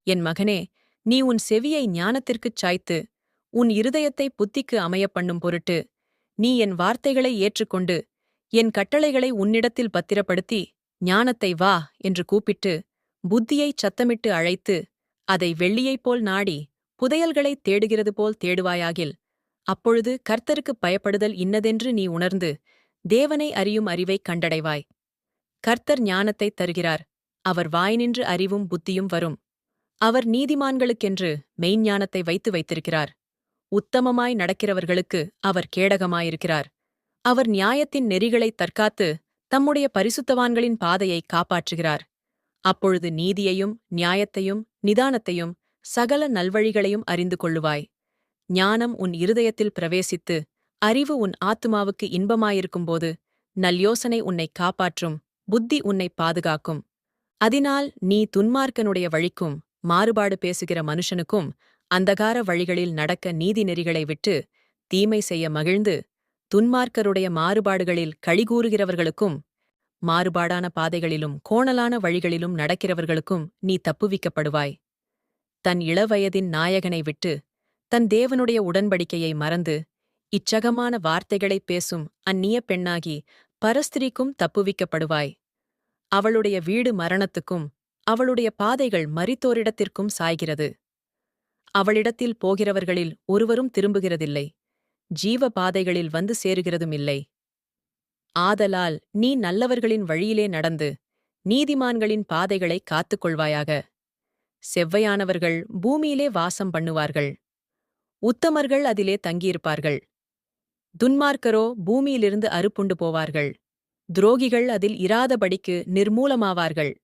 என் மகனே, நீ உன் செவியை ஞானத்திற்குச் சாய்த்து, உன் இருதயத்தை புத்திக்கு அமையப் பண்ணும் பொருட்டு, நீ என் வார்த்தைகளை ஏற்றுக்கொண்டு, என் கட்டளைகளை உன்னிடத்தில் பத்திரப்படுத்தி, ஞானத்தை வா என்று கூப்பிட்டு, புத்தியைச் சத்தமிட்டு அழைத்து, அதை வெள்ளியைப் போல் நாடி, புதையல்களைத் தேடுகிறது போல் தேடுவாயாகில், அப்பொழுது கர்த்தருக்குப் பயப்படுதல் இன்னதென்று நீ உணர்ந்து, தேவனை அறியும் அறிவைக் கண்டடைவாய். கர்த்தர் ஞானத்தைத் தருகிறார். அவர் வாய்நின்று அறிவும் புத்தியும் வரும். அவர் நீதிமான்களுக்கென்று மெய்ஞ்ஞானத்தை வைத்திருக்கிறார். உத்தமமாய் நடக்கிறவர்களுக்கு அவர் கேடகமாயிருக்கிறார். அவர் நியாயத்தின் நெறிகளைத் தற்காத்து, தம்முடைய பரிசுத்தவான்களின் பாதையைக் காப்பாற்றுகிறார். அப்பொழுது நீதியையும் நியாயத்தையும் நிதானத்தையும் சகல நல்வழிகளையும் அறிந்து கொள்ளுவாய். ஞானம் உன் இருதயத்தில் பிரவேசித்து, அறிவு உன் ஆத்துமாவுக்கு இன்பமாயிருக்கும்போது, நல்யோசனை உன்னைக் காப்பாற்றும், புத்தி உன்னைப் பாதுகாக்கும். அதனால் நீ துன்மார்க்கனுடைய வழிக்கும், மாறுபாடு பேசுகிற மனுஷனுக்கும், அந்தகார வழிகளில் நடக்க நீதி நெறிகளை விட்டு, தீமை செய்ய மகிழ்ந்து, துன்மார்க்கருடைய மாறுபாடுகளில் களிகூறுகிறவர்களுக்கும், மாறுபாடான பாதைகளிலும் கோணலான வழிகளிலும் நடக்கிறவர்களுக்கும் நீ தப்புவிக்கப்படுவாய். தன் இளவயதின் நாயகனை விட்டு, தன் தேவனுடைய உடன்படிக்கையை மறந்து, இச்சகமான வார்த்தைகளைப் பேசும் அந்நிய பெண்ணாகி பரஸ்திரீக்கும் தப்புவிக்கப்படுவாய். அவளுடைய வீடு மரணத்துக்கும், அவளுடைய பாதைகள் மரித்தோரிடத்திற்கும் சாய்கிறது. அவளிடத்தில் போகிறவர்களில் ஒருவரும் திரும்புகிறதில்லை, ஜீவ பாதைகளில் வந்து சேருகிறதுமில்லை. ஆதலால் நீ நல்லவர்களின் வழியிலே நடந்து, நீதிமான்களின் பாதைகளைக் காத்துக்கொள்வாயாக. செவ்வையானவர்கள் பூமியிலே வாசம் பண்ணுவார்கள். உத்தமர்கள் அதிலே தங்கியிருப்பார்கள். துன்மார்க்கரோ பூமியிலிருந்து அறுப்புண்டு போவார்கள். துரோகிகள் அதில் இராதபடிக்கு நிர்மூலமாவார்கள்.